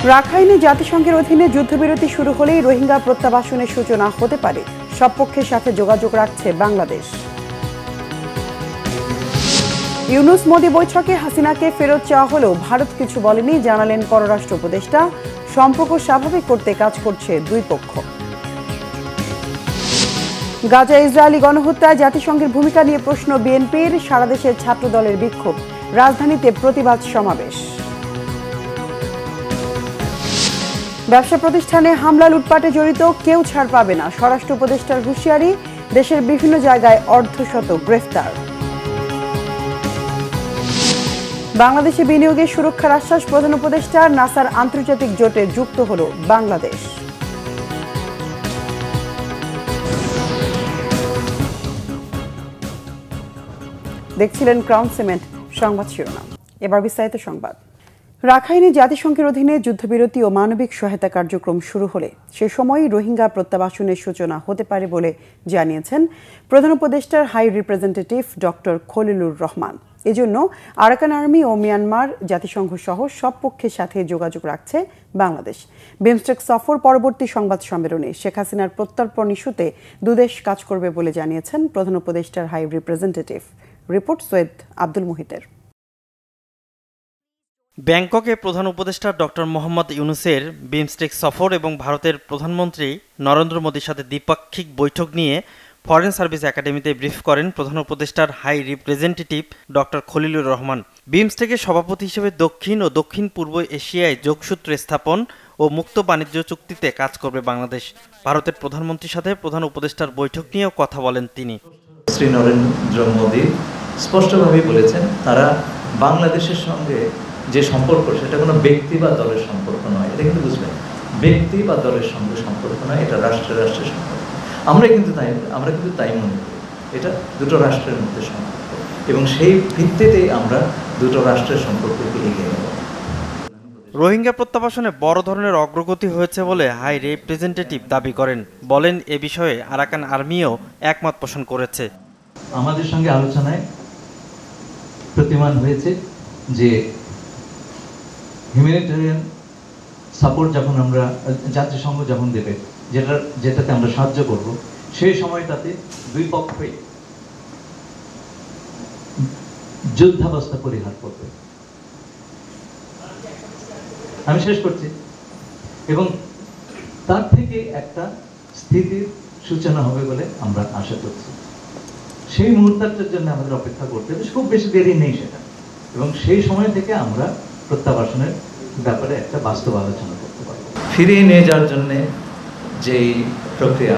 রাখাইনে জাতিসংঘের অধীনে যুদ্ধবিরতি শুরু হলেই রোহিঙ্গা প্রত্যাবাসনের সূচনা হতে পারে, সব পক্ষের সাথে যোগাযোগ রাখছে বাংলাদেশ। ইউনূস মোদি বৈঠকে হাসিনাকে ফেরত চাওয়া হলেও ভারত কিছু বলেনি, জানালেন পররাষ্ট্র উপদেষ্টা। সম্পর্ক স্বাভাবিক করতে কাজ করছে দুই পক্ষ। গাজা ইসরায়েলি গণহত্যায় জাতিসংঘের ভূমিকা নিয়ে প্রশ্ন বিএনপির, সারা দেশের ছাত্র দলের বিক্ষোভ, রাজধানীতে প্রতিবাদ সমাবেশ। ব্যবসা প্রতিষ্ঠানে হামলা লুটপাটে জড়িত কেউ ছাড় পাবে না, স্বরাষ্ট্র উপদেষ্টার হুঁশিয়ারি। দেশের বিভিন্ন জায়গায় অর্ধশত গ্রেফতার। বাংলাদেশে বিনিয়োগের সুরক্ষার আশ্বাস প্রধান উপদেষ্টার, নাসার আন্তর্জাতিক জোটে যুক্ত হল বাংলাদেশ। দেখছিলেন ক্রাউন সিমেন্ট সংবাদ শিরোনাম। এবার বিস্তারিত সংবাদ। রাখাইনে জাতিসংঘের অধীনে যুদ্ধবিরতি ও মানবিক সহায়তা কার্যক্রম শুরু হলে সে সময়ই রোহিঙ্গা প্রত্যাবাসনের সূচনা হতে পারে বলে জানিয়েছেন প্রধান উপদেষ্টার high representative doctor Khalilur Rahman. এজন্য আরাকান আর্মি ও মিয়ানমার জাতিসংঘ সহ সব পক্ষের সাথে যোগাযোগ রাখছে বাংলাদেশ। বিমস্টেক সফর পরবর্তী সংবাদ সম্মেলনে শেখ হাসিনার প্রত্যর্পণ ইস্যুতে দুদেশ কাজ করবে বলে জানিয়েছেন প্রধান উপদেষ্টার high representative. Report Syed Abdul মুহিতের। ব্যাংককে প্রধান উপদেষ্টা ডক্টর মোহাম্মদ ইউনূসের বিমস্টেক সফর এবং ভারতের প্রধানমন্ত্রী নরেন্দ্র মোদীর সাথে দ্বিপাক্ষিক বৈঠক নিয়ে ফরেন সার্ভিস একাডেমিতে ব্রিফ করেন প্রধান উপদেষ্টার high representative doctor Khalilur Rahman. বিমস্টেকের সভাপতি হিসেবে দক্ষিণ ও দক্ষিণ পূর্ব এশিয়ায় যোগসূত্র স্থাপন ও মুক্ত বাণিজ্য চুক্তিতে কাজ করবে বাংলাদেশ। ভারতের প্রধানমন্ত্রীর সাথে প্রধান উপদেষ্টার বৈঠক নিয়েও কথা বলেন তিনি। শ্রী নরেন্দ্র মোদী স্পষ্টভাবেই বলেছেন তারা বাংলাদেশের সঙ্গে যে সম্পর্ক সেটা কোনো ব্যক্তি বা দলের সম্পর্ক নয়, এটা কিন্তু বুঝবেন। ব্যক্তি বা দলের সঙ্গে সম্পর্ক নয়, এটা রাষ্ট্রের সম্পর্ক। আমরা কিন্তু তাই মনে করি, এটা দুটো রাষ্ট্রের মধ্যে সম্পর্ক এবং সেই ভিত্তিতেই আমরা দুটো রাষ্ট্রের সম্পর্ককে এগিয়ে নেব। রোহিঙ্গা প্রত্যাবাসনে বড় ধরনের অগ্রগতি হয়েছে বলে হাই রিপ্রেজেন্টেটিভ দাবি করেন। বলেন এ বিষয়ে আরাকান আর্মিও একমত পোষণ করেছে। আমাদের সঙ্গে আলোচনায় প্রতিমান হয়েছে যে হিউম্যানিটেরিয়ান সাপোর্ট যখন আমরা জাতিসংঘ যখন দেবে, যেটাতে আমরা সাহায্য করব, সেই সময়টাতে দুই পক্ষই যুদ্ধাবস্থা পরিহার করবে। আমি শেষ করছি। এবং তার থেকে একটা স্থিতির সূচনা হবে বলে আমরা আশা করছি। সেই মুহূর্তটার জন্য আমাদের অপেক্ষা করতে হবে, খুব বেশি দেরি নেই সেটা। এবং সেই সময় থেকে আমরা প্রত্যাবাসনের ব্যাপারে একটা বাস্তব আলোচনা করতে পারব। ফিরিয়ে নিয়ে যাওয়ার জন্য যেই প্রক্রিয়া,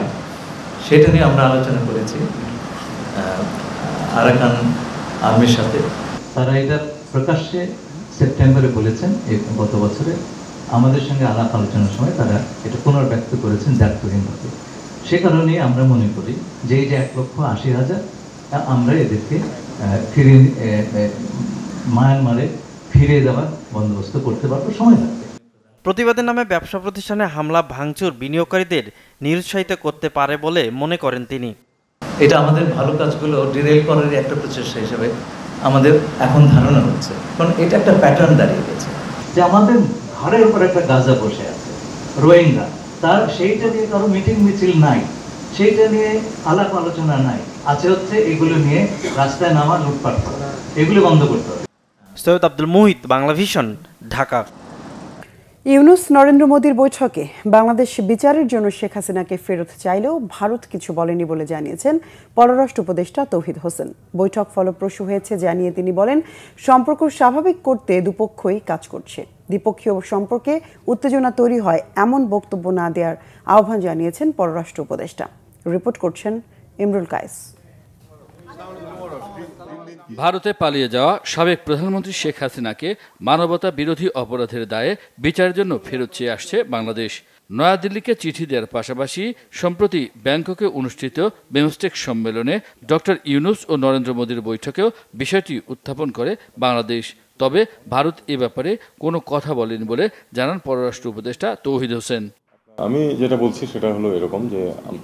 সেটা নিয়ে আমরা আলোচনা করেছি আরাকান আর্মির সাথে। তারা এটা প্রকাশ্যে সেপ্টেম্বরে বলেছেন, গত বছরে আমাদের সঙ্গে আলাপ আলোচনার সময় তারা এটা পুনর্ব্যক্ত করেছেন দায়িত্বহীনভাবে। সে কারণে আমরা মনে করি যে এই যে 1,80,000 আমরা এদেরকে মায়ানমারে ফিরে দেওয়ার বন্দোবস্ত করতে পারবো, সময় লাগবে। প্রতিবাদের নামে ব্যবসা প্রতিষ্ঠানে হামলা ভাঙচুর বিনিয়োগকারীদের নিরুৎসাহিত করতে পারে বলে মনে করেন তিনি। এটা আমাদের ভালো কাজগুলো ডিরেল করার একটা প্রচেষ্টা হিসেবে আমাদের এখন ধারণা হচ্ছে, কারণ এটা একটা প্যাটার্ন দাঁড়িয়ে গেছে যে আমাদের ঘরের উপর একটা গাজা বসে আছে রোহিঙ্গা, তার সেইটা নিয়ে কারো মিটিং মিছিল নাই, সেইটা নিয়ে আলাপ আলোচনা নাই, আছে হচ্ছে এগুলো নিয়ে রাস্তায় নামা, লুটপাট করা, এগুলো বন্ধ করতে হবে। সৈয়দ আব্দুল মুহিত, বাংলা ভিশন, ঢাকা। ইউনূস নরেন্দ্র মোদীর বৈঠকে বাংলাদেশ বিচারের জন্য শেখ হাসিনাকে ফেরত চাইলেও ভারত কিছু বলেনি বলে জানিয়েছেন পররাষ্ট্র উপদেষ্টা তৌহিদ হোসেন। বৈঠক ফলপ্রসূ হয়েছে জানিয়ে তিনি বলেন, সম্পর্ক স্বাভাবিক করতে দুপক্ষই কাজ করছে। দ্বিপক্ষীয় সম্পর্কে উত্তেজনা তৈরি হয় এমন বক্তব্য না দেওয়ার আহ্বান জানিয়েছেন পররাষ্ট্র উপদেষ্টা। রিপোর্ট করছেন ইমরুল কায়েস। ভারতে পালিয়ে যাওয়া সাবেক প্রধানমন্ত্রী শেখ হাসিনাকে মানবতা বিরোধী অপরাধের দায়ে বিচারের জন্য ফেরত চেয়ে আসছে বাংলাদেশ। নয়াদিল্লিকে চিঠি দেওয়ার পাশাপাশি সম্প্রতি ব্যাংককে অনুষ্ঠিত বিমস্টেক সম্মেলনে ডক্টর ইউনূস ও নরেন্দ্র মোদীর বৈঠকেও বিষয়টি উত্থাপন করে বাংলাদেশ। তবে ভারত এ ব্যাপারে কোনো কথা বলেনি বলে জানান পররাষ্ট্র উপদেষ্টা তৌহিদ হোসেন। আমি যেটা বলছি সেটা হলো এরকম যে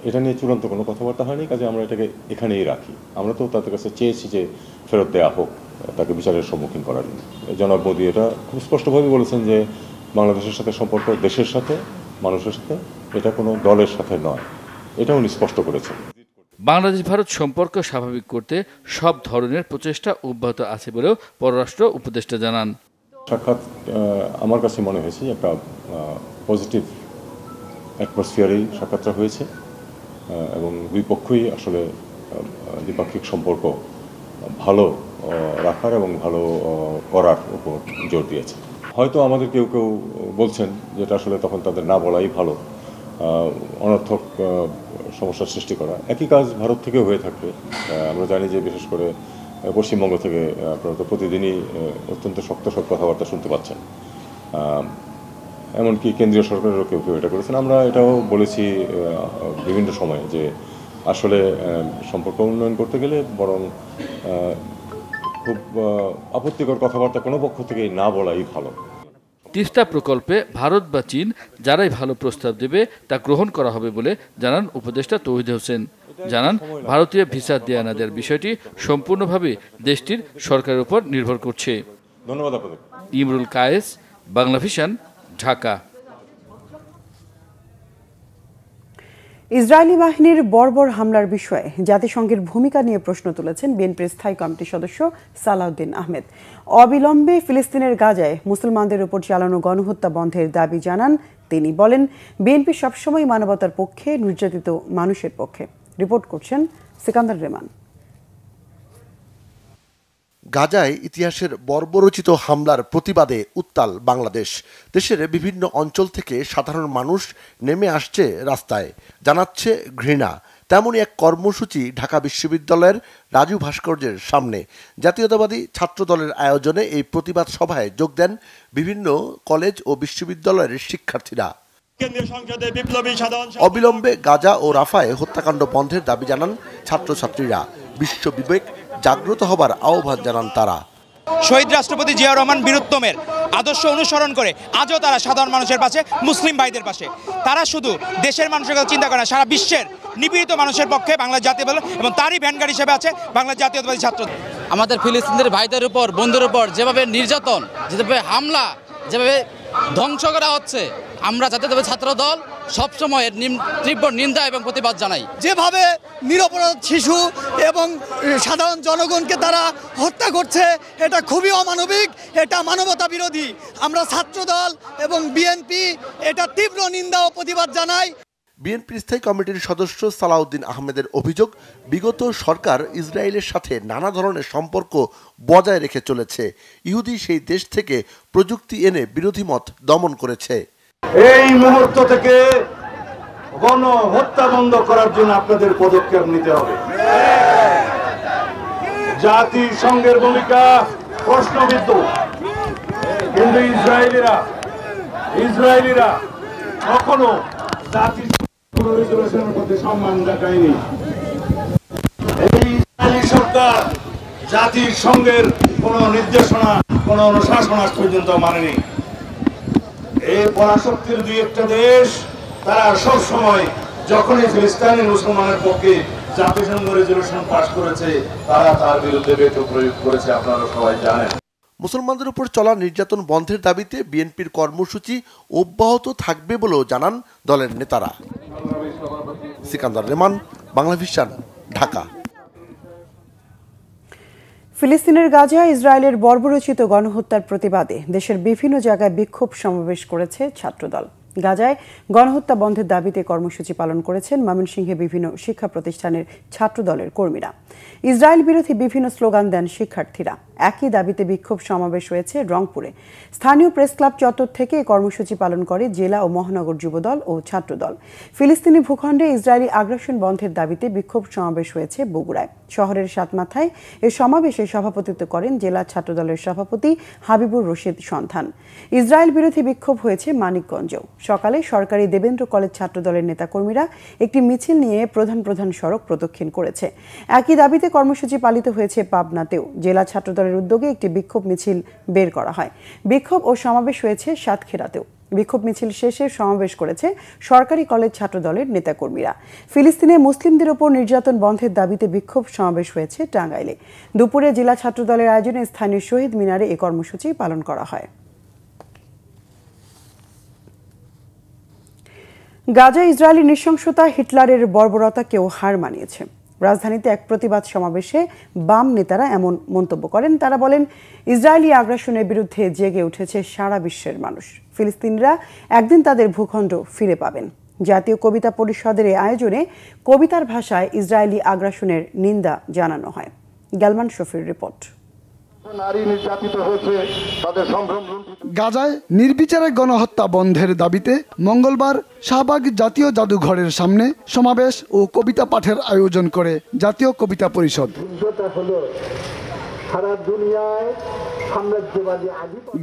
এটা নিয়ে চূড়ান্ত কোনো কথাবার্তা হয়নি, কাজে আমরা এটাকে এখানেই রাখি। আমরা তো তাদের কাছে চেয়েছি যে ফেরত দেওয়া হোক, তাকে বিচারের সম্মুখীন করার জন্য। জনাব মোদী এটা খুব স্পষ্টভাবে বলেছেন যে বাংলাদেশের সাথে সম্পর্ক দেশের সাথে, মানুষের সাথে, এটা কোনো দলের সাথে নয়, এটা উনি স্পষ্ট করেছেন। বাংলাদেশ ভারত সম্পর্ক স্বাভাবিক করতে সব ধরনের প্রচেষ্টা অব্যাহত আছে বলেও পররাষ্ট্র উপদেষ্টা জানান। সাক্ষাৎ আমার কাছে মনে হয়েছে একটা পজিটিভ অ্যাটমসফিয়ারেই সাক্ষাৎটা হয়েছে এবং দুই পক্ষই আসলে দ্বিপাক্ষিক সম্পর্ক ভালো রাখার এবং ভালো করার উপর জোর দিয়েছে। হয়তো আমাদের কেউ কেউ বলছেন যেটা আসলে তখন তাদের না বলাই ভালো, অনর্থক সমস্যার সৃষ্টি করা। একই কাজ ভারত থেকেও হয়ে থাকবে। আমরা জানি যে বিশেষ করে পশ্চিমবঙ্গ থেকে আপনারা তো প্রতিদিনই অত্যন্ত শক্ত কথাবার্তা শুনতে পাচ্ছেন। এমনকি কেন্দ্রীয় সরকারেরও কেউ কেউ এটা করেছেন। আমরা এটাও বলেছি বিভিন্ন সময়ে যে আসলে সম্পর্ক উন্নয়ন করতে গেলে বরং খুব আপত্তিকর কথাবার্তা কোনো পক্ষ থেকেই না বলাই ভালো। তিস্তা প্রকল্পে ভারত বা চীন যারাই ভালো প্রস্তাব দেবে তা গ্রহণ করা হবে বলে জানান উপদেষ্টা তৌহিদ হোসেন। জানান ভারতীয় ভিসা দেয়া না দেওয়ার বিষয়টি সম্পূর্ণভাবে দেশটির সরকারের উপর নির্ভর করছে। ধন্যবাদ আপনাদের। ইমরুল কায়েস, বাংলা ভিশন, ঢাকা। ইসরায়েলি বাহিনীর বর্বর হামলার বিষয়ে জাতিসংঘের ভূমিকা নিয়ে প্রশ্ন তুলেছেন বিএনপির স্থায়ী কমিটির সদস্য সালাউদ্দিন আহমেদ। অবিলম্বে ফিলিস্তিনের গাজায় মুসলমানদের উপর চালানো গণহত্যা বন্ধের দাবি জানান তিনি। বলেন, বিএনপি সবসময় মানবতার পক্ষে, নির্যাতিত মানুষের পক্ষে। রিপোর্ট করছেন সিকান্দার রেমান। গাজায় ইতিহাসের বর্বরোচিত হামলার প্রতিবাদে উত্তাল বাংলাদেশ। দেশের বিভিন্ন অঞ্চল থেকে সাধারণ মানুষ নেমে আসছে রাস্তায়, জানাচ্ছে ঘৃণা। তেমনই এক কর্মসূচি ঢাকা বিশ্ববিদ্যালয়ের রাজু ভাস্কর্যের সামনে। জাতীয়তাবাদী ছাত্র দলের আয়োজনে এই প্রতিবাদ সভায় যোগ দেন বিভিন্ন কলেজ ও বিশ্ববিদ্যালয়ের শিক্ষার্থীরা। অবিলম্বে গাজা ও রাফায় হত্যাকাণ্ড বন্ধের দাবি জানান ছাত্রছাত্রীরা। বিশ্ব বিবেক জাগ্রত হবার আহ্বান জানান তারা। শহীদ রাষ্ট্রপতি জিয়াউর রহমান বীরত্তমের আদর্শ অনুসরণ করে আজও তারা সাধারণ মানুষের পাশে, মুসলিম ভাইদের পাশে। তারা শুধু দেশের মানুষের কথা চিন্তা করে না, সারা বিশ্বের নিপীড়িত মানুষের পক্ষে বাংলা জাতীয় দল এবং তারই ভ্যানগাড়ি হিসেবে আছে বাংলা জাতীয়তাবাদী ছাত্র। আমাদের ফিলিস্তিনের ভাইদের উপর, বন্ধুর উপর যেভাবে নির্যাতন, যেভাবে হামলা, যেভাবে ধ্বংস করা হচ্ছে, আমরা জাতীয়তাবাদী ছাত্র দল সবসময় তীব্র নিন্দা এবং প্রতিবাদ জানাই। যেভাবে নিরপরাধ শিশু এবং সাধারণ জনগণকে তারা হত্যা করছে, এটা খুবই অমানবিক, এটা মানবতা বিরোধী। আমরা ছাত্র দল এবং বিএনপি এটা তীব্র নিন্দা ও প্রতিবাদ জানাই। বিএনপির স্থায়ী কমিটির সদস্য সালাউদ্দিন আহমেদের অভিযোগ, বিগত সরকার ইসরায়েলের সাথে নানা ধরনের সম্পর্ক বজায় রেখে চলেছে। ইহুদি সেই দেশ থেকে প্রযুক্তি এনে বিরোধী মত দমন করেছে। এই মুহূর্ত থেকে গণহত্যা বন্ধ করার জন্য আপনাদের পদক্ষেপ নিতে হবে। জাতিসংঘের ভূমিকা প্রশ্নবিদ্ধ, কিন্তু ইসরায়েলিরা কখনো জাতিসংঘের রেজুলেশনের প্রতি সম্মান দেখায়নি। এই ইসরায়েলি সরকার জাতিসংঘের কোন নির্দেশনা, কোন অনুশাসন আজ পর্যন্ত মানেনি। এই পরাশক্তির দুই একটা দেশ, তারা সব সময় যখনই ফিলিস্তিনি মুসলমানের পক্ষে জাতিসংঘ রেজুলেশন পাস করেছে, তারা তার বিরুদ্ধে ভেটো প্রয়োগ করেছে, আপনারা সবাই জানেন। মুসলমানদের উপর চলা নির্যাতন বন্ধের দাবিতে বিএনপির কর্মসূচি অব্যাহত থাকবে বলেও জানান দলের নেতারা। সিকান্দার রেমান, বাংলা ভিশন, ঢাকা। ফিলিস্তিনের গাজায় ইসরায়েলের বর্বরোচিত গণহত্যার প্রতিবাদে দেশের বিভিন্ন জায়গায় বিক্ষোভ সমাবেশ করেছে ছাত্রদল। গাজায় গণহত্যা বন্ধের দাবিতে কর্মসূচি পালন করেছেন ময়মনসিংহে বিভিন্ন শিক্ষা প্রতিষ্ঠানের ছাত্রদলের কর্মীরা। ইসরায়েল বিরোধী বিভিন্ন স্লোগান দেন শিক্ষার্থীরা। একই দাবিতে বিক্ষোভ সমাবেশ হয়েছে রংপুরে। স্থানীয় প্রেস ক্লাব চত্বর থেকে এই কর্মসূচি পালন করে জেলা ও মহানগর যুবদল ও ছাত্রদল। ফিলিস্তিনি ভূখণ্ডে ইসরায়েলি আগ্রাসন বন্ধের দাবিতে বিক্ষোভ সমাবেশ হয়েছে বগুড়ায়। শহরের সাতমাথায় এ সমাবেশে সভাপতিত্ব করেন জেলা ছাত্রদলের সভাপতি হাবিবুর রশিদ সন্ধান। ইসরায়েল বিরোধী বিক্ষোভ হয়েছে মানিকগঞ্জেও। সকালে সরকারি দেবেন্দ্র কলেজ ছাত্রদলের নেতাকর্মীরা একটি মিছিল নিয়ে প্রধান সড়ক প্রদক্ষিণ করেছে। একই দাবিতে কর্মসূচি পালিত হয়েছে পাবনাতেও। জেলা ছাত্রদলের উদ্যোগে একটি বিক্ষোভ মিছিল বের করা হয়। বিক্ষোভ ও সমাবেশ হয়েছে সাতক্ষীরাতেও। বিক্ষোভ মিছিল শেষে সমাবেশ করেছে সরকারি কলেজ ছাত্রদলের নেতাকর্মীরা। ফিলিস্তিনে মুসলিমদের উপর নির্যাতন বন্ধের দাবিতে বিক্ষোভ সমাবেশ হয়েছে টাঙ্গাইলে। দুপুরে জেলা ছাত্রদলের আয়োজনে স্থানীয় শহীদ মিনারে এই কর্মসূচি পালন করা হয়। গাজায় ইসরায়েলি নৃশংসতা হিটলারের বর্বরতাকেও হার মানিয়েছে। রাজধানীতে এক প্রতিবাদ সমাবেশে বাম নেতারা এমন মন্তব্য করেন। তারা বলেন, ইসরায়েলি আগ্রাসনের বিরুদ্ধে জেগে উঠেছে সারা বিশ্বের মানুষ। ফিলিস্তিনিরা একদিন তাদের ভূখণ্ড ফিরে পাবেন। জাতীয় কবিতা পরিষদের এই আয়োজনে কবিতার ভাষায় ইসরায়েলি আগ্রাসনের নিন্দা জানানো হয়। গালমান শফির রিপোর্ট। গাজায় নির্বিচারে গণহত্যা বন্ধের দাবিতে মঙ্গলবার শাহবাগ জাতীয় জাদুঘরের সামনে সমাবেশ ও কবিতা পাঠের আয়োজন করে জাতীয় কবিতা পরিষদ।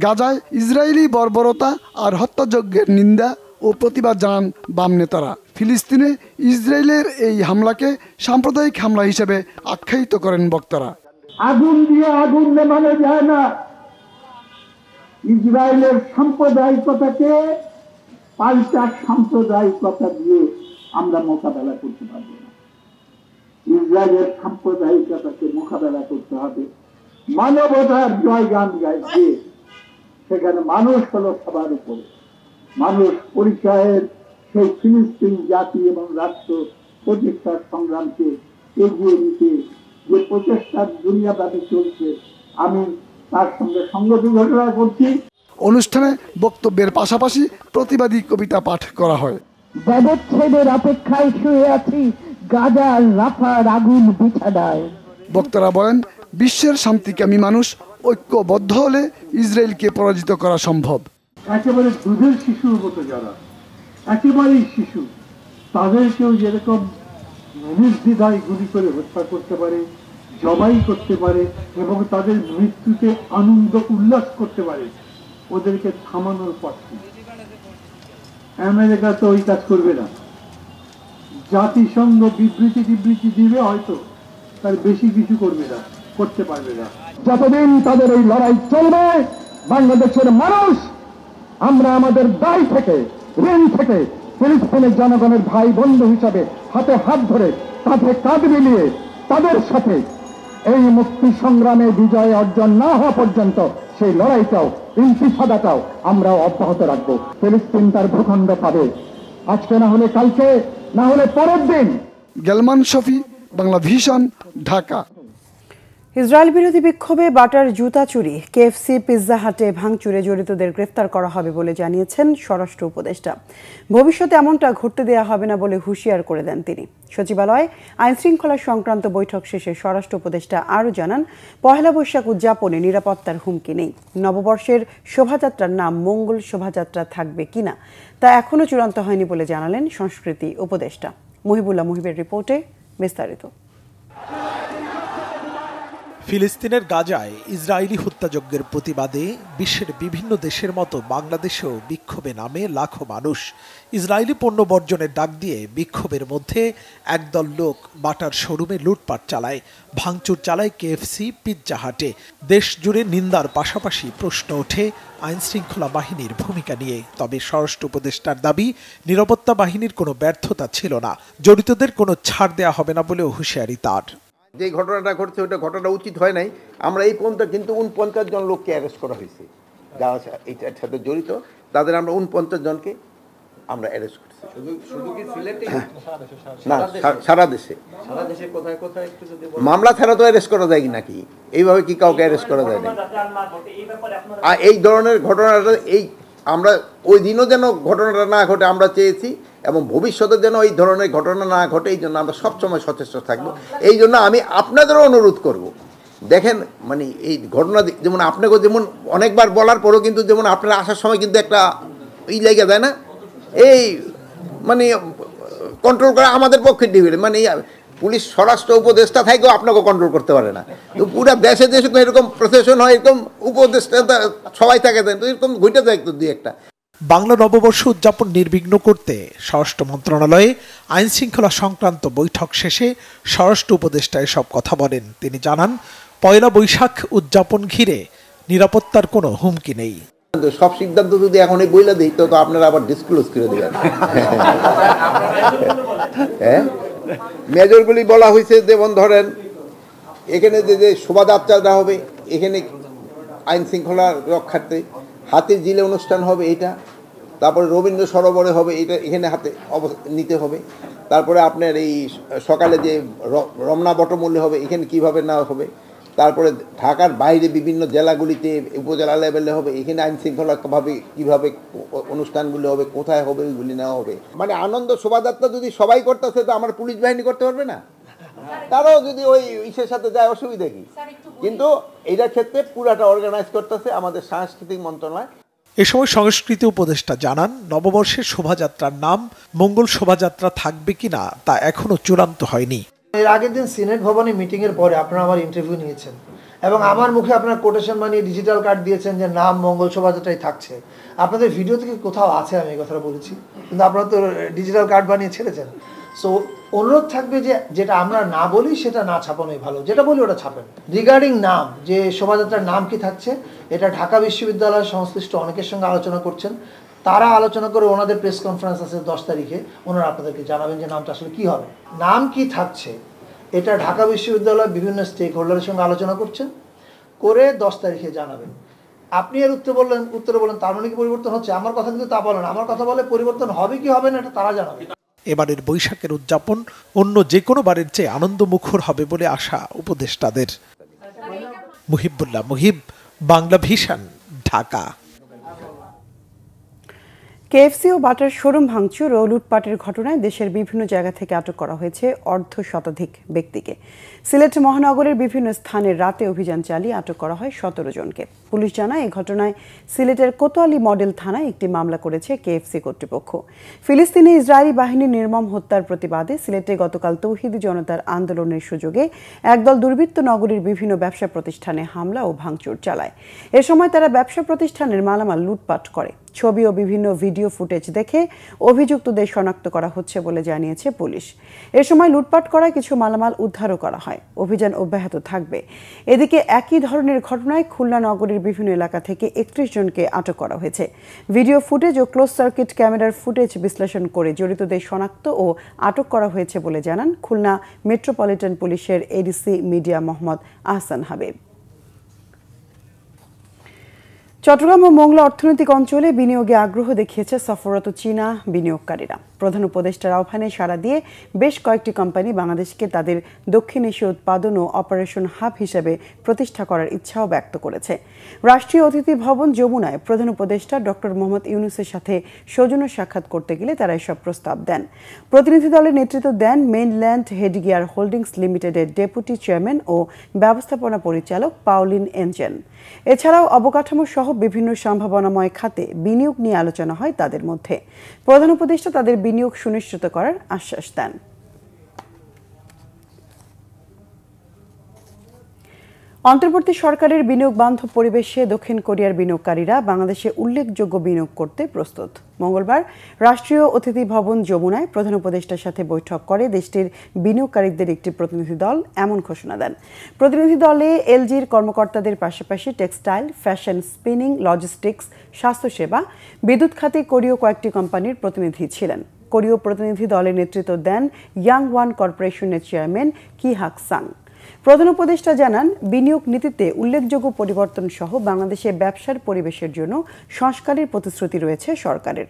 গাজায় ইসরায়েলি বর্বরতা আর হত্যাযজ্ঞের নিন্দা ও প্রতিবাদ জানান বাম নেতারা। ফিলিস্তিনে ইসরায়েলের এই হামলাকে সাম্প্রদায়িক হামলা হিসেবে আখ্যায়িত করেন বক্তারা। আগুন দিয়ে আগুন নেভানো যায় না। ইসরায়েলের সাম্প্রদায়িকতাকে পাল্টা সাম্প্রদায়িকতা দিয়ে আমরা মোকাবেলা করতে পারব না। ইসরায়েলের সাম্প্রদায়িকতাকে মোকাবেলা করতে হবে মানবতার জয়গান গাইতে। সেখানে মানুষ হলো সবার উপরে। মানুষ পরিচয়ের সেই ফিলিস্তিন জাতি এবং রাষ্ট্র প্রতিষ্ঠার সংগ্রামকে এগিয়ে নিতে যে প্রচেষ্টা দুনিয়াব্যাপী চলছে, আমি তার সঙ্গে সংগতি ঘোষণা করছি। অনুষ্ঠানে বক্তব্যের পাশাপাশি প্রতিবাদী কবিতা পাঠ করা হয়। ব্যবচ্ছেদের অপেক্ষায় শুয়ে আছি গাজার রাফার আগুন বিছানায়। বক্তারা বলেন, বিশ্বের শান্তিকামী মানুষ ঐক্যবদ্ধ হলে ইসরায়েলকে পরাজিত করা সম্ভব। একেবারে দুধের শিশুর মতো যারা একেবারেই শিশু, তাদেরকেও যেরকম নির্দ্বিধায় গুলি করে হত্যা করতে পারে, জবাই করতে পারে এবং তাদের মৃত্যুতে আনন্দ উল্লাস করতে পারে, ওদেরকে থামানোর পক্ষে আমেরিকা তো ওই কাজ করবে না। জাতিসংঘ বিবৃতি দিবে, হয়তো তার বেশি কিছু করবে না, করতে পারবে না। যতদিন তাদের এই লড়াই চলবে, বাংলাদেশের মানুষ আমরা আমাদের দায় থেকে, ঋণ থেকে ফিলিস্তিনের জনগণের ভাই বন্ধু হিসাবে হাতে হাত ধরে কাঁধে কাঁধ মিলিয়ে তাদের সাথে এই মুক্তি সংগ্রামে বিজয় অর্জন না হওয়া পর্যন্ত সেই লড়াইটাও, ইনতিফাদাটাও আমরা অব্যাহত রাখবো। ফিলিস্তিন তার ভূখণ্ড পাবে, আজকে না হলে কালকে, না হলে পরের দিন। গালমান শফি, বাংলা ভিশন, ঢাকা। ইসরায়েল বিরোধী বিক্ষোভে বাটার জুতা চুরি, কেএফসি, পিৎজা হাটে ভাঙচুরে জড়িতদের গ্রেফতার করা হবে বলে জানিয়েছেন স্বরাষ্ট্র উপদেষ্টা। ভবিষ্যতে এমনটা ঘটতে দেওয়া হবে না বলে হুঁশিয়ার করে দেন তিনি। সচিবালয়ে আইনশৃঙ্খলা সংক্রান্ত বৈঠক শেষে স্বরাষ্ট্র উপদেষ্টা আরও জানান, পহেলা বৈশাখ উদযাপনে নিরাপত্তার হুমকি নেই। নববর্ষের শোভাযাত্রার নাম মঙ্গল শোভাযাত্রা থাকবে কিনা তা এখনও চূড়ান্ত হয়নি বলে জানালেন সংস্কৃতি উপদেষ্টা। মুহিবুল্লাহ মুহিবের রিপোর্টে বিস্তারিত। ফিলিস্তিনের গাজায় ইসরায়েলি হত্যাযজ্ঞের প্রতিবাদে বিশ্বের বিভিন্ন দেশের মতো বাংলাদেশেও বিক্ষোভে নামে লাখো মানুষ। ইসরায়েলি পণ্য বর্জনের ডাক দিয়ে বিক্ষোভের মধ্যে একদল লোক বাটার শোরুমে লুটপাট চালায়, ভাঙচুর চালায় কেএফসি, পিৎজা হাটে। দেশ জুড়ে নিন্দার পাশাপাশি প্রশ্ন ওঠে আইনশৃঙ্খলা বাহিনীর ভূমিকা নিয়ে। তবে স্বরাষ্ট্র উপদেষ্টার দাবি, নিরাপত্তা বাহিনীর কোনো ব্যর্থতা ছিল না, জড়িতদের কোনো ছাড় দেওয়া হবে না বলেও হুঁশিয়ারি তার। যে ঘটনাটা ঘটছে ওটা ঘটনা উচিত হয় নাই। আমরা এই পর্যন্ত কিন্তু 49 জন লোককে অ্যারেস্ট করা হয়েছে, যারা এইটার সাথে জড়িত, তাদের আমরা 49 জনকে আমরা অ্যারেস্ট করছি। না, সারা দেশে। মামলা ছাড়া তো অ্যারেস্ট করা যায় নাকি? এইভাবে কি কাউকে অ্যারেস্ট করা যায় না? আর এই ধরনের ঘটনাটা আমরা ওই দিনও যেন ঘটনাটা না ঘটে আমরা চেয়েছি, এবং ভবিষ্যতে যেন এই ধরনের ঘটনা না ঘটে এই জন্য আমরা সবসময় সচেষ্ট থাকবো। এই জন্য আমি আপনাদেরও অনুরোধ করব, দেখেন মানে এই ঘটনা যেমন আপনাকে যেমন অনেকবার বলার পরেও কিন্তু যেমন আপনারা আসার সময় কিন্তু একটা লেগে যায় না, এই মানে কন্ট্রোল করা আমাদের পক্ষে ডিফিকাল্ট। মানে পুলিশ স্বরাষ্ট্র উপদেষ্টা থাকেও আপনাকে কন্ট্রোল করতে পারে না। তো পুরো দেশে দেশে এরকম প্রশাসন হয়, এরকম উপদেষ্টা সবাই থাকে, তো এরকম ঘটে যায় একটু দুই একটা। বাংলা নববর্ষ উদযাপন নির্বিঘ্ন করতে স্বরাষ্ট্র মন্ত্রণালয়ে আইনশৃঙ্খলা সংক্রান্ত বৈঠক শেষে স্বরাষ্ট্র উপদেষ্টা এসব কথা বলেন। তিনি জানান, পয়লা বৈশাখ উদযাপন ঘিরে নিরাপত্তার কোনো হুমকি নেই। সব সিদ্ধান্ত যদি এখন এই বইলা দিই তো আপনারা আবার ডিসক্লোজ করে দেবেন। হ্যাঁ, মেজরগুলি বলা হয়েছে, যেমন ধরেন এখানে যে শোভাযাত্রাটা হবে, এখানে আইন শৃঙ্খলা রক্ষার্থে হাতির জিলে অনুষ্ঠান হবে, এটা তারপরে রবীন্দ্র সরোবরে হবে, এটা এখানে হাতে নিতে হবে। তারপরে আপনার এই সকালে যে রমনা বটমূল্য হবে, এখানে কিভাবে নেওয়া হবে। তারপরে ঢাকার বাইরে বিভিন্ন জেলাগুলিতে উপজেলা লেভেলে হবে, এখানে আইন শৃঙ্খলাভাবে কীভাবে অনুষ্ঠানগুলি হবে, কোথায় হবে, ওইগুলি নেওয়া হবে। মানে আনন্দ শোভাযাত্রা যদি সবাই করতেছে তো আমার পুলিশ বাহিনী করতে পারবে না? তারাও যদি ওই ইসের সাথে যায় অসুবিধা কি? কিন্তু এইটার ক্ষেত্রে পুরাটা অর্গানাইজ করতেছে আমাদের সাংস্কৃতিক মন্ত্রণালয়। এ সময় সংস্কৃতি উপদেষ্টা জানান, নববর্ষের শোভাযাত্রার নাম মঙ্গল শোভাযাত্রা থাকবে কিনা তা এখনো চূড়ান্ত হয়নি। এর আগের দিন সিনেট ভবনে মিটিং এর পরে আপনারা আমার ইন্টারভিউ নিয়েছেন এবং আমার মুখে আপনারা কোটেশন বানিয়ে ডিজিটাল কার্ড দিয়েছেন যে নাম মঙ্গল শোভাযাত্রাই থাকছে। আপনাদের ভিডিও থেকে কোথাও আছে আমি এই কথাটা বলেছি, কিন্তু আপনারা তো ডিজিটাল কার্ড বানিয়ে ছেড়েছেন। সো অনুরোধ থাকবে যে যেটা আমরা না বলি সেটা না ছাপানোই ভালো, যেটা বলি ওটা ছাপেন। রিগার্ডিং নাম, যে শোভাযাত্রার নাম কি থাকছে, এটা ঢাকা বিশ্ববিদ্যালয়ের সংশ্লিষ্ট অনেকের সঙ্গে আলোচনা করছেন। তারা আলোচনা করে ওনাদের প্রেস কনফারেন্স আছে 10 তারিখে, ওনারা আপনাদেরকে জানাবেন যে নামটা আসলে কি হবে। নাম কি থাকছে এটা ঢাকা বিশ্ববিদ্যালয় বিভিন্ন স্টেক হোল্ডারের সঙ্গে আলোচনা করছেন, করে 10 তারিখে জানাবেন। আপনি এর উত্তরে বলেন তার মানে কি পরিবর্তন হচ্ছে? আমার কথা কিন্তু তা বলেন, আমার কথা বলে পরিবর্তন হবে কি হবে না এটা তারা জানাবে। এবারের বৈশাখের উদযাপন অন্য যে কোনো বারের চেয়ে আনন্দমুখর হবে বলে আশা উপদেষ্টাদের। মুহিবুল্লাহ মুহিব, বাংলা ভিশন, ঢাকা। কেএফসি ও বাটার শোরুম ভাঙচুর ও লুটপাটের ঘটনায় দেশের বিভিন্ন জায়গা থেকে আটক করা হয়েছে অর্ধশতাধিক ব্যক্তিকে। সিলেট মহানগরের বিভিন্ন স্থানে রাতে অভিযান চালিয়ে আটক করা হয় 17 জনকে। পুলিশ জানায় এই ঘটনায় সিলেটের কোতোয়ালি মডেল থানায় একটি মামলা করেছে কেএফসি কর্তৃপক্ষ। ফিলিস্তিনে ইসরায়েলি বাহিনীর নির্মম হত্যার প্রতিবাদে সিলেটে গতকাল তৌহিদি জনতার আন্দোলনের সুযোগে একদল দুর্বৃত্ত নগরীর বিভিন্ন ব্যবসা প্রতিষ্ঠানে হামলা ও ভাঙচুর চালায়। এ সময় তারা ব্যবসা প্রতিষ্ঠানের মালামাল লুটপাট করে। ছবি ও বিভিন্ন ভিডিও ফুটেজ দেখে অভিযুক্তদের শনাক্ত করা হচ্ছে বলে জানিয়েছে পুলিশ। এ সময় লুটপাট করা কিছু মালামাল উদ্ধারও করা হয়। অভিযান অব্যাহত থাকবে। এদিকে একই ধরনের ঘটনায় খুলনা নগরীর বিভিন্ন এলাকা থেকে 31 জনকে আটক করা হয়েছে। ভিডিও ফুটেজ ও ক্লোজ সার্কিট ক্যামেরার ফুটেজ বিশ্লেষণ করে জড়িতদের শনাক্ত ও আটক করা হয়েছে বলে জানান খুলনা মেট্রোপলিটন পুলিশের এডিসি মিডিয়া মোহাম্মদ আহসান হাবিব। চট্টগ্রাম ও মোংলা অর্থনৈতিক অঞ্চলে বিনিয়োগে আগ্রহ দেখিয়েছে সফররত চীনা বিনিয়োগকারীরা। প্রধান উপদেষ্টার আহ্বানে সাড়া দিয়ে বেশ কয়েকটি কোম্পানি বাংলাদেশকে তাদের দক্ষিণ এশীয় উৎপাদন ও অপারেশন হাব হিসেবে প্রতিষ্ঠা করার ইচ্ছাও ব্যক্ত করেছে। রাষ্ট্রীয় অতিথি ভবন যমুনায় প্রধান উপদেষ্টা ডক্টর মোহাম্মদ ইউনূসের সাথে সৌজন্য সাক্ষাৎ করতে গেলে তারা এসব প্রস্তাব দেন। প্রতিনিধি দলের নেতৃত্ব দেন মেইনল্যান্ড হেডগিয়ার হোল্ডিংস লিমিটেডের ডেপুটি চেয়ারম্যান ও ব্যবস্থাপনা পরিচালক পাউলিন এনজেন। এছাড়াও অবকাঠামো সহ বিভিন্ন সম্ভাবনাময় খাতে বিনিয়োগ নিয়ে আলোচনা হয় তাদের মধ্যে। প্রধান উপদেষ্টা তাদের বিনিয়োগ সুনিশ্চিত করার আশ্বাস দেন। অন্তর্বর্তী সরকারের বিনিয়োগ বান্ধব পরিবেশে দক্ষিণ কোরিয়ার বিনিয়োগকারীরা বাংলাদেশে উল্লেখযোগ্য বিনিয়োগ করতে প্রস্তুত। মঙ্গলবার রাষ্ট্রীয় অতিথি ভবন যমুনায় প্রধান উপদেষ্টার সাথে বৈঠক করে দেশটির বিনিয়োগকারীদের একটি প্রতিনিধি দল এমন ঘোষণা দেন। প্রতিনিধি দলে এলজির কর্মকর্তাদের পাশাপাশি টেক্সটাইল, ফ্যাশন, স্পিনিং, লজিস্টিক্স, স্বাস্থ্যসেবা, বিদ্যুৎ খাতে কোরীয় কয়েকটি কোম্পানির প্রতিনিধি ছিলেন। কোরীয় প্রতিনিধি দলের নেতৃত্ব দেন ইয়াংওয়ান কর্পোরেশনের চেয়ারম্যান কি হাক সাং। প্রধান উপদেষ্টা জানান, বিনিয়োগ নীতিতে উল্লেখযোগ্য পরিবর্তন সহ বাংলাদেশে ব্যবসার পরিবেশের জন্য সংস্কারের প্রতিশ্রুতি রয়েছে সরকারের।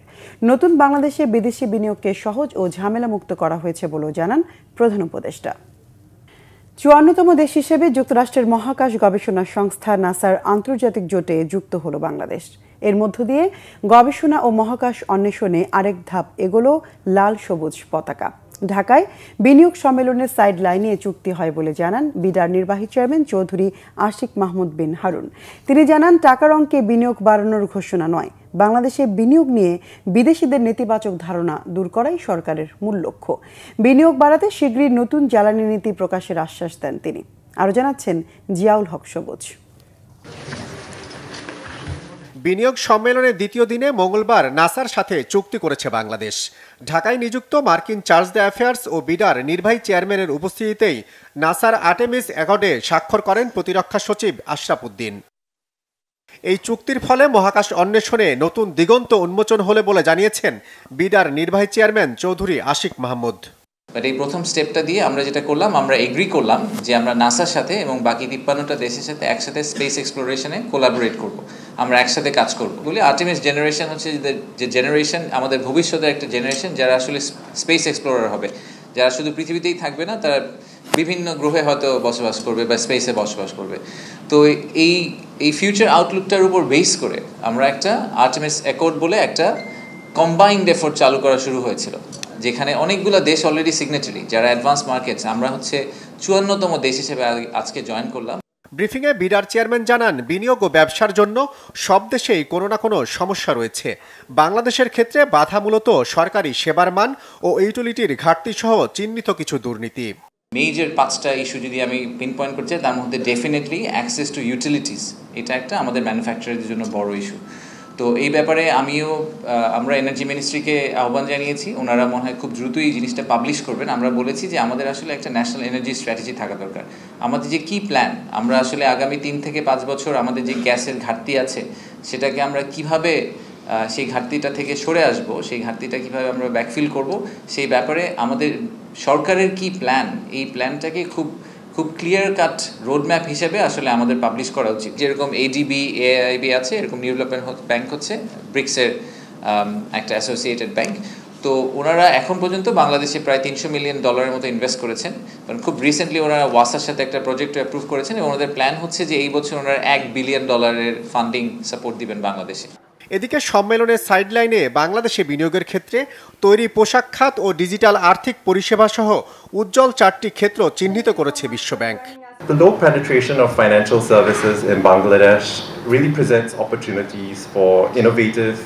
নতুন বাংলাদেশে বিদেশি বিনিয়োগকে সহজ ও ঝামেলামুক্ত করা হয়েছে বলেও জানান প্রধান উপদেষ্টা। 54তম দেশ হিসেবে যুক্তরাষ্ট্রের মহাকাশ গবেষণা সংস্থা নাসার আন্তর্জাতিক জোটে যুক্ত হলো বাংলাদেশ। এর মধ্য দিয়ে গবেষণা ও মহাকাশ অন্বেষণে আরেক ধাপ এগোলো লাল সবুজ পতাকা। ঢাকায় বিনিয়োগ সম্মেলনের সাইড লাইনে চুক্তি হয় বলে জানান বিডার নির্বাহী চেয়ারম্যান চৌধুরী আশিক মাহমুদ বিন হারুন। তিনি জানান, টাকার অঙ্কে বিনিয়োগ বাড়ানোর ঘোষণা নয়, বাংলাদেশে বিনিয়োগ নিয়ে বিদেশিদের নেতিবাচক ধারণা দূর করাই সরকারের মূল লক্ষ্য। বিনিয়োগ বাড়াতে শীঘ্রই নতুন জ্বালানি নীতি প্রকাশের আশ্বাস দেন তিনি। আরও জানাচ্ছেন জিয়াউল হক সবুজ। বিনিয়োগ সম্মেলনের দ্বিতীয় দিনে মঙ্গলবার নাসার সাথে চুক্তি করেছে বাংলাদেশ। ঢাকায় নিযুক্ত মার্কিন চার্জ দ্য অ্যাফেয়ার্স ও বিডার নির্বাহী চেয়ারম্যানের উপস্থিতিতেই নাসার আর্টেমিস অ্যাকর্ডে স্বাক্ষর করেন প্রতিরক্ষা সচিব আশরাফ উদ্দিন। এই চুক্তির ফলে মহাকাশ অন্বেষণে নতুন দিগন্ত উন্মোচন হলে বলে জানিয়েছেন বিডার নির্বাহী চেয়ারম্যান চৌধুরী আশিক মাহমুদ। বাট এই প্রথম স্টেপটা দিয়ে আমরা যেটা করলাম, আমরা এগ্রি করলাম যে আমরা নাসার সাথে এবং বাকি 53টা দেশের সাথে একসাথে স্পেস এক্সপ্লোরেশনে কোলাবোরেট করব, আমরা একসাথে কাজ করব বলে। আর্টেমিস জেনারেশন হচ্ছে যে জেনারেশন, আমাদের ভবিষ্যতের একটা জেনারেশন যারা আসলে স্পেস এক্সপ্লোরার হবে, যারা শুধু পৃথিবীতেই থাকবে না, তারা বিভিন্ন গ্রহে হয়তো বসবাস করবে বা স্পেসে বসবাস করবে। তো এই ফিউচার আউটলুকটার উপর বেস করে আমরা একটা আর্টেমিস অ্যাকর্ড বলে একটা কম্বাইন্ড এফোর্ট চালু করা শুরু হয়েছিল, যেখানে অনেকগুলো দেশ অলরেডি সিগনেটারি, যারা অ্যাডভান্স মার্কেটস, আমরা হচ্ছে 54তম দেশ হিসেবে আজকে জয়েন করলাম। ব্রিফিংয়ে বিডার চেয়ারম্যান জানান, বিনিয়োগ ও ব্যবসার জন্য সব দেশেই কোনো না কোনো সমস্যা রয়েছে। বাংলাদেশের ক্ষেত্রে বাধা মূলত সরকারি সেবার মান ও ইউটিলিটির ঘাটতি সহ চিহ্নিত কিছু দুর্নীতি। মেজর 5টা ইস্যু যদি আমি পিন পয়েন্ট করছি, তার মধ্যে ডেফিনেটলি অ্যাক্সেস টু ইউটিলিটিস, এটা একটা আমাদের ম্যানুফ্যাকচারারদের জন্য বড় ইস্যু। তো এই ব্যাপারে আমরা এনার্জি মিনিস্ট্রিকে আহ্বান জানিয়েছি, ওনারা মনে হয় খুব দ্রুতই এই জিনিসটা পাবলিশ করবেন। আমরা বলেছি যে আমাদের আসলে একটা ন্যাশনাল এনার্জি স্ট্র্যাটেজি থাকা দরকার। আমাদের যে কি প্ল্যান, আমরা আসলে আগামী 3 থেকে 5 বছর আমাদের যে গ্যাসের ঘাটতি আছে, সেটাকে আমরা কিভাবে সেই ঘাটতিটা থেকে সরে আসব, সেই ঘাটতিটা কিভাবে আমরা ব্যাকফিল করব, সেই ব্যাপারে আমাদের সরকারের কি প্ল্যান, এই প্ল্যানটাকে খুব ক্লিয়ার কাট রোডম্যাপ হিসেবে আসলে আমাদের পাবলিশ করা উচিত। যেরকম এডিবি, এআইবি আছে, এরকম ডেভেলপমেন্ট ব্যাংক হচ্ছে ব্রিক্সের একটা অ্যাসোসিয়েটেড ব্যাংক। তো ওনারা এখন পর্যন্ত বাংলাদেশে প্রায় $300 মিলিয়ন মতো ইনভেস্ট করেছেন। কারণ খুব রিসেন্টলি ওনারা ওয়াসার সাথে একটা প্রজেক্ট অ্যাপ্রুভ করেছেন এবং ওনাদের প্ল্যান হচ্ছে যে এই বছর ওনারা $1 বিলিয়ন ফান্ডিং সাপোর্ট দিবেন বাংলাদেশে। এদিকে সম্মেলনের সাইডলাইনে বাংলাদেশে বিনিয়োগের ক্ষেত্রে তৈরি পোশাক খাত ও ডিজিটাল আর্থিক পরিষেবা সহ উজ্জ্বল 4টি ক্ষেত্র চিহ্নিত করেছে বিশ্বব্যাংক। The low penetration of financial services in Bangladesh really presents opportunities for innovative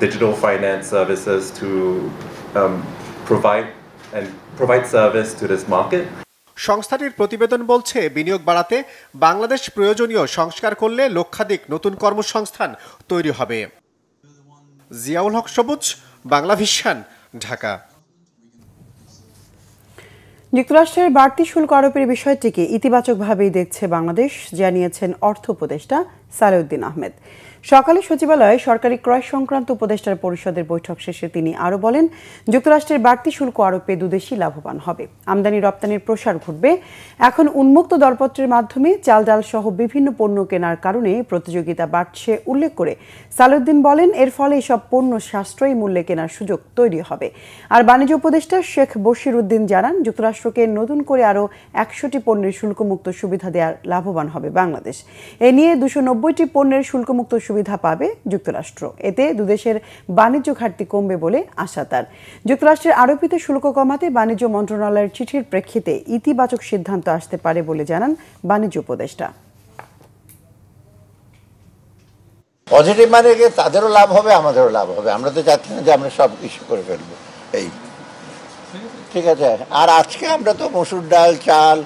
digital finance services to provide service to this market. সংস্থাটির প্রতিবেদন বলছে, বিনিয়োগ বাড়াতে বাংলাদেশ প্রয়োজনীয় সংস্কার করলে লক্ষাধিক নতুন কর্মসংস্থান তৈরি হবে। জিয়াউল হক সবুজ, বাংলা ভিশন, ঢাকা। যুক্তরাষ্ট্রের বাড়তি শুল্ক আরোপের বিষয়টিকে ইতিবাচকভাবেই দেখছে বাংলাদেশ, জানিয়েছেন অর্থ উপদেষ্টা সালেউদ্দিন আহমেদ। সকালে সচিবালয়ে সরকারি ক্রয় সংক্রান্ত উপদেষ্টার পরিষদের বৈঠক শেষে তিনি আরও বলেন, যুক্তরাষ্ট্রের বাড়তি শুল্ক আরোপে দুদেশই লাভবান হবে, আমদানি রপ্তানির প্রসার ঘটবে। এখন উন্মুক্ত দরপত্রের মাধ্যমে চাল ডাল সহ বিভিন্ন পণ্য কেনার কারণে প্রতিযোগিতা বাড়ছে উল্লেখ করে সালেউদ্দিন বলেন, এর ফলে এসব পণ্য সাশ্রয়ী মূল্যে কেনার সুযোগ তৈরি হবে। আর বাণিজ্য উপদেষ্টা শেখ বশির উদ্দিন জানান, যুক্তরাষ্ট্রকে নতুন করে আরও 100টি পণ্যের শুল্কমুক্ত সুবিধা দেওয়ার লাভবান হবে বাংলাদেশ। এ নিয়ে 290টি পণ্যের শুল্কমুক্ত সুবিধা পাবে যুক্তরাষ্ট্র। এতে দুদেশের বাণিজ্য ঘাটতি কমবে বলে আশা তার। যুক্তরাষ্ট্রের আরোপিত শুল্ক কমাতে বাণিজ্য মন্ত্রণালয়ের চিঠির প্রেক্ষিতে ইতিবাচক সিদ্ধান্ত আসতে পারে বলে জানান বাণিজ্য উপদেষ্টা। পজিটিভ মানে তাদেরও লাভ হবে, আমাদেরও লাভ হবে। আমরা তো চাচ্ছি না যে আমরা সব কিছু করে ফেলবো, এই ঠিক আছে। আর আজকে আমরা তো মসুর ডাল, চাল,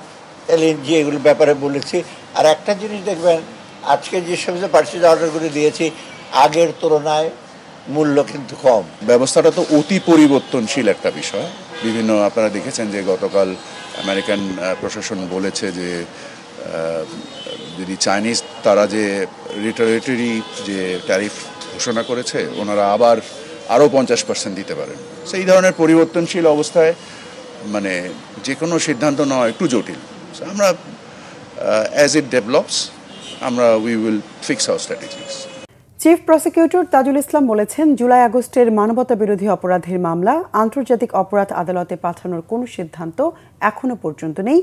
এলএনজি এগুলোর ব্যাপারে বলেছি। আর একটা জিনিস দেখবেন, আজকে যে সমস্ত পার্চেজ অর্ডারগুলো দিয়েছি আগের তুলনায় মূল্য কিন্তু কম। ব্যবস্থাটা তো অতি পরিবর্তনশীল একটা বিষয়। বিভিন্ন আপনারা দেখেছেন যে গতকাল আমেরিকান প্রশাসন বলেছে যে যদি চাইনিজ তারা যে রিটারেটরি যে ট্যারিফ ঘোষণা করেছে, ওনারা আরও 50% দিতে পারেন। সেই ধরনের পরিবর্তনশীল অবস্থায় মানে যে কোনো সিদ্ধান্ত নেওয়া একটু জটিল। আমরা অ্যাজ ইট ডেভেলপস আমরা we will fix our strategies. Chief prosecutor Tajul Islam বলেছেন, জুলাই আগস্টের মানবতা বিরোধী অপরাধের মামলা আন্তর্জাতিক অপরাধ আদালতে পাঠানোর কোনো সিদ্ধান্ত এখনো পর্যন্ত নেই।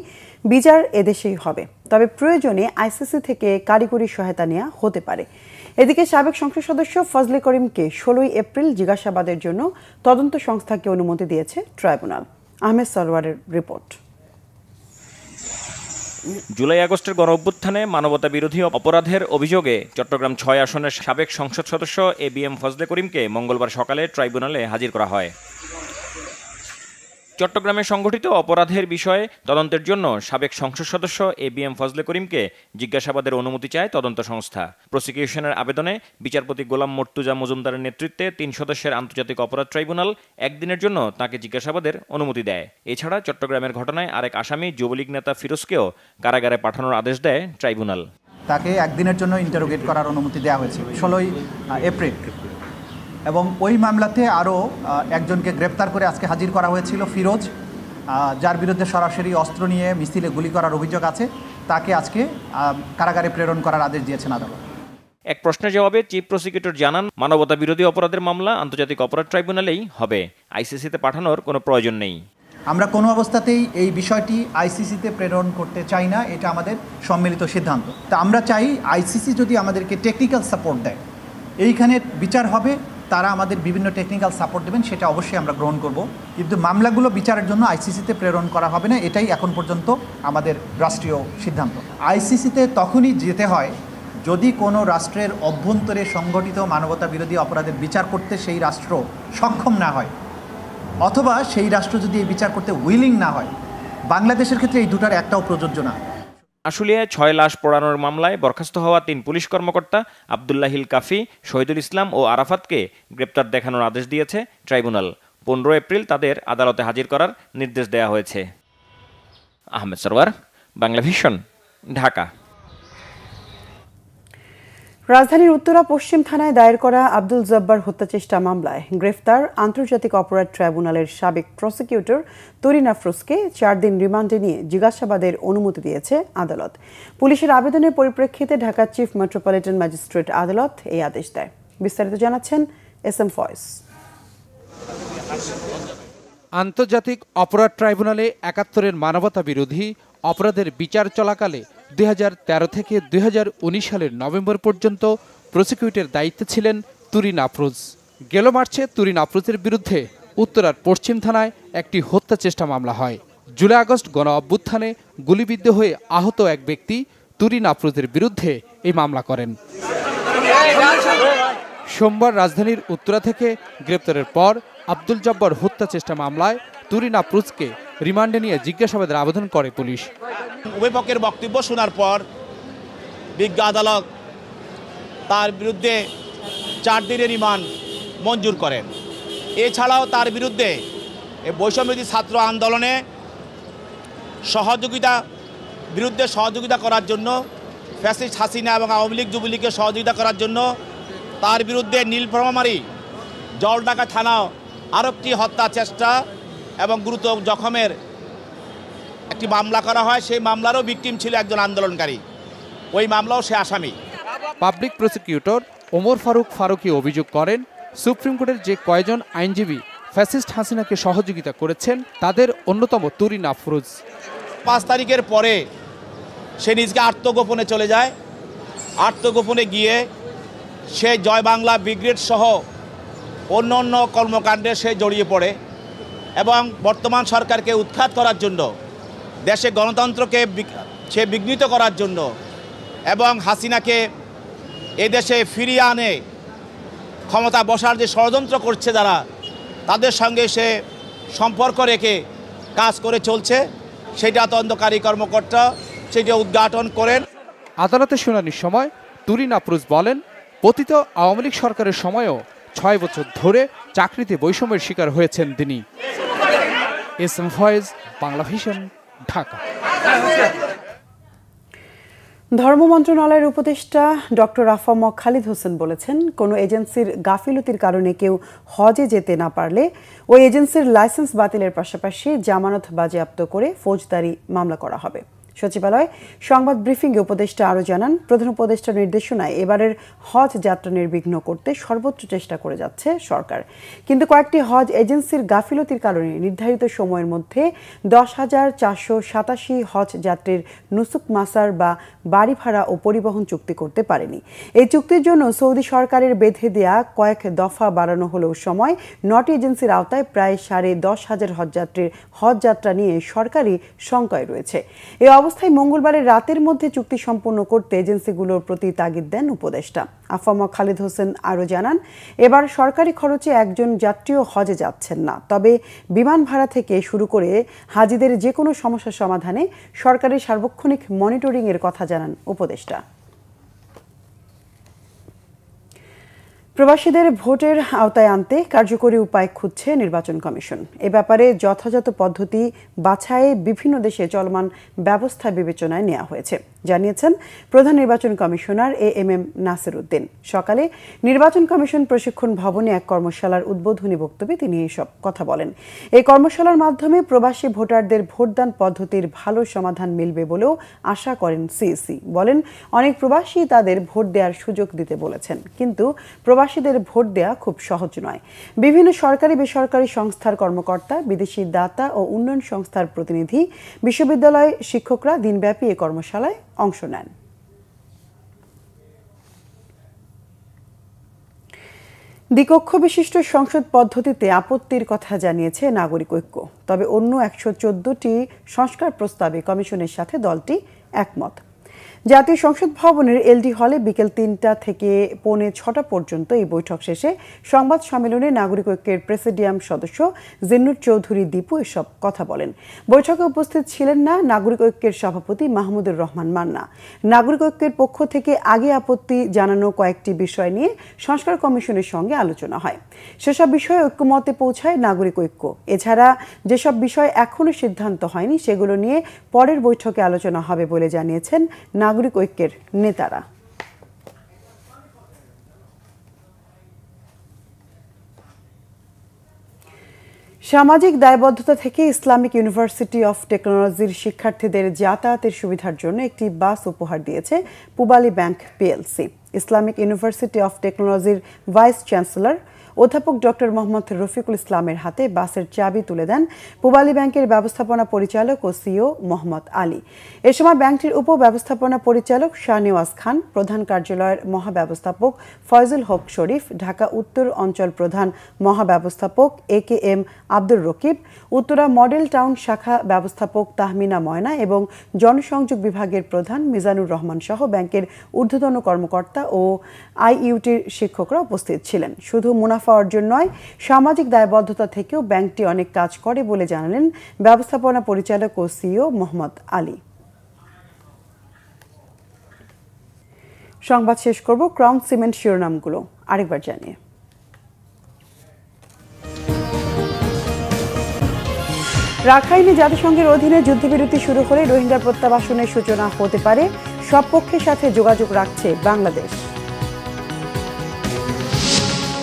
বিচার এদেশেই হবে, তবে প্রয়োজনে আইসিসি থেকে কারিগরি সহায়তা নেওয়া হতে পারে। এদিকে সাবেক সংসদ সদস্য ফজলে করিমকে 16 এপ্রিল জিজ্ঞাসাবাদের জন্য তদন্ত সংস্থাকে অনুমতি দিয়েছে ট্রাইব্যুনাল। আহমেদ সরওয়ারের রিপোর্ট। জুলাই আগস্টের গণঅভ্যুত্থানে মানবতা বিরোধী অপরাধের অভিযোগে চট্টগ্রাম 6 আসনের সাবেক সংসদ সদস্য এবিএম ফজলে করিমকে মঙ্গলবার সকালে ট্রাইব্যুনালে হাজির করা হয়। চট্টগ্রামে সংঘটিত অপরাধের বিষয়ে তদন্তের জন্য সাবেক সংসদ সদস্য এবিএম ফজলে করিমকে জিজ্ঞাসাবাদের অনুমতি চায় তদন্ত সংস্থা। প্রসিকিউশনের আবেদনে বিচারপতি গোলাম মর্তুজা মজুমদারের নেতৃত্বে 3 সদস্যের আন্তর্জাতিক অপরাধ ট্রাইব্যুনাল একদিনের জন্য তাকে জিজ্ঞাসাবাদের অনুমতি দেয়। এছাড়া চট্টগ্রামের ঘটনায় আরেক আসামি যুবলীগ নেতা ফিরোজকেও কারাগারে পাঠানোর আদেশ দেয় ট্রাইব্যুনাল। তাকে একদিনের জন্য ইন্টারোগেট করার অনুমতি দেওয়া হয়েছে 16 এপ্রিল, এবং ওই মামলাতে আরও একজনকে গ্রেপ্তার করে আজকে হাজির করা হয়েছিল, ফিরোজ। যার বিরুদ্ধে সরাসরি অস্ত্র নিয়ে মিছিলে গুলি করার অভিযোগ আছে তাকে আজকে কারাগারে প্রেরণ করার আদেশ দিয়েছেন আদালত। এক প্রশ্নের জবাবে চিফ প্রসিকিউটর জানান, মানবতা বিরোধী অপরাধের মামলা আন্তর্জাতিক অপরাধ ট্রাইব্যুনালেই হবে, আইসিসিতে পাঠানোর কোনো প্রয়োজন নেই। আমরা কোনো অবস্থাতেই এই বিষয়টি আইসিসিতে প্রেরণ করতে চাই না, এটা আমাদের সম্মিলিত সিদ্ধান্ত। তা আমরা চাই আইসিসি যদি আমাদেরকে টেকনিক্যাল সাপোর্ট দেয়, এইখানে বিচার হবে, তারা আমাদের বিভিন্ন টেকনিক্যাল সাপোর্ট দেবেন, সেটা অবশ্যই আমরা গ্রহণ করব। কিন্তু মামলাগুলো বিচারের জন্য আইসিসিতে প্রেরণ করা হবে না, এটাই এখন পর্যন্ত আমাদের রাষ্ট্রীয় সিদ্ধান্ত। আইসিসিতে তখনই যেতে হয় যদি কোনো রাষ্ট্রের অভ্যন্তরে সংগঠিত মানবতা বিরোধী অপরাধের বিচার করতে সেই রাষ্ট্র সক্ষম না হয়, অথবা সেই রাষ্ট্র যদি এই বিচার করতে উইলিং না হয়। বাংলাদেশের ক্ষেত্রে এই দুটার একটাও প্রযোজ্য না। আশুলিয়ায় 6 লাশ পোড়ানোর মামলায় বরখাস্ত হওয়া 3 পুলিশ কর্মকর্তা আব্দুল্লাহিল কাফি, শহীদুল ইসলাম ও আরাফাতকে গ্রেপ্তার দেখানোর আদেশ দিয়েছে ট্রাইব্যুনাল। 15 এপ্রিল তাদের আদালতে হাজির করার নির্দেশ দেওয়া হয়েছে। আহমেদ সরওয়ার, বাংলা ভিশন, ঢাকা। রাজধানীর উত্তরা পশ্চিম থানায় দায়ের করা আব্দুল জব্বার হত্যাচেষ্টা মামলায় গ্রেফতার আন্তর্জাতিক অপরাধ ট্রাইব্যুনালের সাবেক প্রসিকিউটর তুরিন আফরোজকে 4 দিন রিমান্ডে নিয়ে জিজ্ঞাসাবাদের অনুমতি দিয়েছে আদালত। পুলিশের আবেদনের পরিপ্রেক্ষিতে ঢাকা চিফ মেট্রোপলিটন ম্যাজিস্ট্রেট আদালত এই আদেশ দেয়। বিস্তারিত জানাচ্ছেন এসএম ফয়েজ। আন্তর্জাতিক অপরাধ ট্রাইব্যুনালে 71-এর মানবতা বিরোধী অপরাধের বিচার চলাকালে 2013 থেকে 2019 সালের নভেম্বর পর্যন্ত প্রসিকিউটরের দায়িত্বে ছিলেন তুরিন আফরোজ। গেল মার্চে তুরিন আফরোজের বিরুদ্ধে উত্তরার পশ্চিম থানায় একটি হত্যা চেষ্টা মামলা হয়। জুলাই আগস্ট গণ অভ্যুত্থানে গুলিবিদ্ধ হয়ে আহত এক ব্যক্তি তুরিন আফরোজের বিরুদ্ধে এই মামলা করেন। সোমবার রাজধানীর উত্তরা থেকে গ্রেপ্তারের পর আব্দুল জব্বার হত্যা চেষ্টা মামলায় তুরিন আফরোজকে রিমান্ডে নিয়ে জিজ্ঞাসাবাদের আবেদন করে পুলিশ। উভয় পক্ষের বক্তব্য শোনার পর বিজ্ঞ আদালত তার বিরুদ্ধে 4 দিনের রিমান্ড মঞ্জুর করেন। এছাড়াও তার বিরুদ্ধে বৈষম্যবিরোধী ছাত্র আন্দোলনে সহযোগিতা করার জন্য, ফ্যাসিস্ট হাসিনা এবং আওয়ামী লীগ যুবলীগকে সহযোগিতা করার জন্য তার বিরুদ্ধে নীলফামারী জলঢাকা থানা আরেকটি হত্যা চেষ্টা এবং গুরুতর জখমের একটি মামলা করা হয়। সেই মামলারও ভিকটিম ছিল একজন আন্দোলনকারী, ওই মামলাও সে আসামি। পাবলিক প্রসিকিউটর ওমর ফারুকী অভিযোগ করেন, সুপ্রিম কোর্টের যে কয়েকজন আইনজীবী ফ্যাসিস্ট হাসিনাকে সহযোগিতা করেছেন তাদের অন্যতম তুরিন আফরোজ। 5 তারিখের পরে সে নিজকে আত্মগোপনে চলে যায়। আত্মগোপনে গিয়ে সে জয় বাংলা ব্রিগেড সহ অন্য কর্মকাণ্ডে সে জড়িয়ে পড়ে এবং বর্তমান সরকারকে উৎখাত করার জন্য, দেশে গণতন্ত্রকে সে বিঘ্নিত করার জন্য এবং হাসিনাকে এদেশে ফিরিয়ে আনে ক্ষমতা বসার যে ষড়যন্ত্র করছে যারা, তাদের সঙ্গে সে সম্পর্ক রেখে কাজ করে চলছে। সেটা তদন্তকারী কর্মকর্তা সেটা উদ্ঘাটন করেন। আদালতে শুনানির সময় তুরিন আফরোজ বলেন, পতিত আওয়ামী লীগ সরকারের সময়ও 6 বছর ধরে চাকরিতে বৈষম্যের শিকার হয়েছেন তিনি। SM Foyez, Bangla Vision, Dhaka. ধর্ম মন্ত্রণালয়ের উপদেষ্টা ডক্টর আফম খালিদ হোসেন বলেছেন, কোনো এজেন্সির গাফিলতির কারণে কেউ হজে যেতে না পারলে ওই এজেন্সির লাইসেন্স বাতিলের পাশাপাশি জামানত বাজেয়াপ্ত করে ফৌজদারি মামলা করা হবে। সচিবালয় সংবাদ ব্রিফিংয়ে উপদেষ্টা আরও জানান, প্রধান উপদেষ্টার নির্দেশনায় এবারের হজ যাত্রা নির্বিঘ্ন করতে সর্বোচ্চ চেষ্টা করে যাচ্ছে সরকার। কিন্তু কয়েকটি হজ এজেন্সির গাফিলতির কারণে নির্ধারিত সময়ের মধ্যে 10,487 হজ যাত্রীর নুসুক মাসার বা বাড়ি ভাড়া ও পরিবহন চুক্তি করতে পারেনি। এই চুক্তির জন্য সৌদি সরকারের বেঁধে দেয়া কয়েক দফা বাড়ানো হলেও সময় 9টি এজেন্সির আওতায় প্রায় 10,500 হজযাত্রীর হজ যাত্রা নিয়ে সরকারি শঙ্কায় রয়েছে। এই অবস্থায় মঙ্গলবারের রাতের মধ্যে চুক্তি সম্পন্ন করতে এজেন্সিগুলোর প্রতি তাগিদ দেন উপদেষ্টা। আফম খালিদ হোসেন আরও জানান, এবার সরকারি খরচে একজন যাত্রীও হজে যাচ্ছেন না, তবে বিমান ভাড়া থেকে শুরু করে হাজিদের যে কোনো সমস্যার সমাধানে সরকারের সার্বক্ষণিক মনিটরিংয়ের কথা জানান উপদেষ্টা। প্রবাসীদের ভোটের আওতায় আনতে কার্যকরী উপায় খুঁজছে নির্বাচন কমিশন। এ ব্যাপারে যথাযথ পদ্ধতি বাছাইয়ে বিভিন্ন দেশে চলমান ব্যবস্থা বিবেচনায় নেওয়া হয়েছে। জানিয়েছেন প্রধান নির্বাচন কমিশনার এএমএম নাসির উদ্দিন। সকালে নির্বাচন কমিশন প্রশিক্ষণ ভবনে এক কর্মশালার উদ্বোধনী বক্তব্যে তিনি এসব কথা বলেন। এই কর্মশালার মাধ্যমে প্রবাসী ভোটারদের ভোটদান পদ্ধতির ভালো সমাধান মিলবে বলেও আশা করেন সিইসি। বলেন, অনেক প্রবাসী তাদের ভোট দেওয়ার সুযোগ দিতে বলেছেন, কিন্তু প্রবাসীদের ভোট দেওয়া খুব সহজ নয়। বিভিন্ন সরকারি বেসরকারি সংস্থার কর্মকর্তা, বিদেশি দাতা ও উন্নয়ন সংস্থার প্রতিনিধি, বিশ্ববিদ্যালয় শিক্ষকরা দিনব্যাপী এই কর্মশালায় অংশ নেন। দ্বিকক্ষ বিশিষ্ট সংসদ পদ্ধতিতে আপত্তির কথা জানিয়েছে নাগরিক ঐক্য। তবে অন্য 114টি সংস্কার প্রস্তাবে কমিশনের সাথে দলটি একমত। জাতীয় সংসদ ভবনের এলডি হলে বিকেল 3টা থেকে পৌনে 6টা পর্যন্ত এই বৈঠক শেষে সংবাদ সম্মেলনে নাগরিক ঐক্যের প্রেসিডিয়াম সদস্য জিন্নুর চৌধুরী দীপু এসব কথা বলেন। বৈঠকে উপস্থিত ছিলেন না নাগরিক ঐক্যের সভাপতি মাহমুদুর রহমান মান্না। নাগরিক ঐক্যের পক্ষ থেকে আগে আপত্তি জানানো কয়েকটি বিষয় নিয়ে সংস্কার কমিশনের সঙ্গে আলোচনা হয়। সেসব বিষয়ে ঐক্যমতে পৌঁছায় নাগরিক ঐক্য। এছাড়া যেসব বিষয় এখনো সিদ্ধান্ত হয়নি সেগুলো নিয়ে পরের বৈঠকে আলোচনা হবে বলে জানিয়েছেন নাগরিক ঐক্যের নেতারা। সামাজিক দায়বদ্ধতা থেকে ইসলামিক ইউনিভার্সিটি অফ টেকনোলজির শিক্ষার্থীদের যাতায়াতের সুবিধার জন্য একটি বাস উপহার দিয়েছে Pubali bank PLC. Islamic university of টেকনোলজির ভাইস চ্যান্সেলর অধ্যাপক ডক্টর মোহাম্মদ রফিকুল ইসলামের হাতে বাসের চাবি তুলে দেন পূবালী ব্যাংকের ব্যবস্থাপনা পরিচালক ও সিইও মোহাম্মদ আলী। এ সময় ব্যাংকটির উপব্যবস্থাপনা পরিচালক শাহনেওয়াজ খান, প্রধান কার্যালয়ের মহাব্যবস্থাপক ফয়জুল হক শরীফ, ঢাকা উত্তর অঞ্চল প্রধান মহাব্যবস্থাপক AKM Abdur Rakib, Uttara model town শাখা ব্যবস্থাপক তাহমিনা ময়না এবং জনসংযোগ বিভাগের প্রধান মিজানুর রহমান সহ ব্যাংকের ঊর্ধ্বতন কর্মকর্তা ও আইইউটির শিক্ষকরা উপস্থিত ছিলেন। শুধু মুনাফা অর্জন নয়, সামাজিক দায়বদ্ধতা থেকেও ব্যাংকটি অনেক কাজ করে বলে জানালেন ব্যবস্থাপনা পরিচালক ও সিইও মোহাম্মদ আলী। সংবাদ শেষ করব ক্রাউন সিমেন্ট শিরোনামগুলো আরেকবার জানিয়ে। রাখাইনে জাতিসংঘের অধীনে যুদ্ধবিরতি শুরু হলে রোহিঙ্গা প্রত্যাবাসনের সূচনা হতে পারে, সব পক্ষের সাথে যোগাযোগ রাখছে বাংলাদেশ।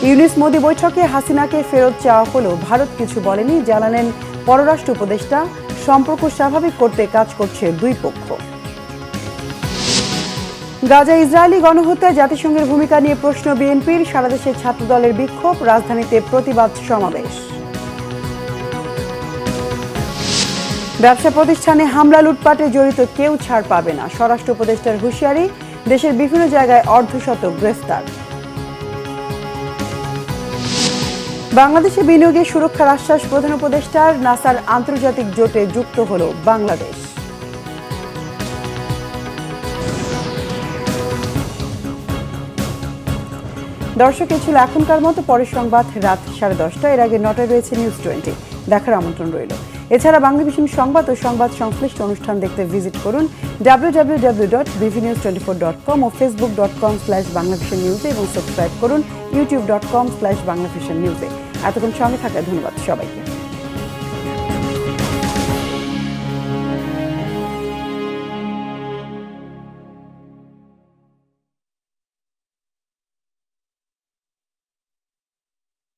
ইউনুস মোদি বৈঠকে হাসিনাকে ফেরত চাওয়া হলেও ভারত কিছু বলেনি, জানালেন পররাষ্ট্র উপদেষ্টা। সম্পর্ক স্বাভাবিক করতে কাজ করছে দুই পক্ষ। গাজা ইসরায়েলি গণহত্যায় জাতিসংঘের ভূমিকা নিয়ে প্রশ্ন বিএনপির, সারা দেশে ছাত্রদলের বিক্ষোভ, রাজধানীতে প্রতিবাদ সমাবেশ। ব্যবসা প্রতিষ্ঠানে হামলা লুটপাটে জড়িত কেউ ছাড় পাবে না, স্বরাষ্ট্র উপদেষ্টার হুঁশিয়ারি। দেশের বিভিন্ন জায়গায় অর্ধশত গ্রেফতার। বাংলাদেশে বিনিয়োগে সুরক্ষার আশ্বাস প্রধান উপদেষ্টার, নাসার আন্তর্জাতিক জোটে যুক্ত হল বাংলাদেশ। দর্শক, এ ছিল এখনকার মতো। পরের সংবাদ রাত 10:30। এর আগে 9টায় রয়েছে নিউজ 20। দেখার আমন্ত্রণ রইল। এছাড়া বাংলাভিশন সংবাদ ও সংবাদ সংশ্লিষ্ট অনুষ্ঠান দেখতে ভিজিট করুন www.bvnews24.com ও facebook.com/banglavishnnews এবং সাবস্ক্রাইব করুন youtube.com/banglavishnnews। এতক্ষণ সঙ্গে থাকায় ধন্যবাদ সবাইকে।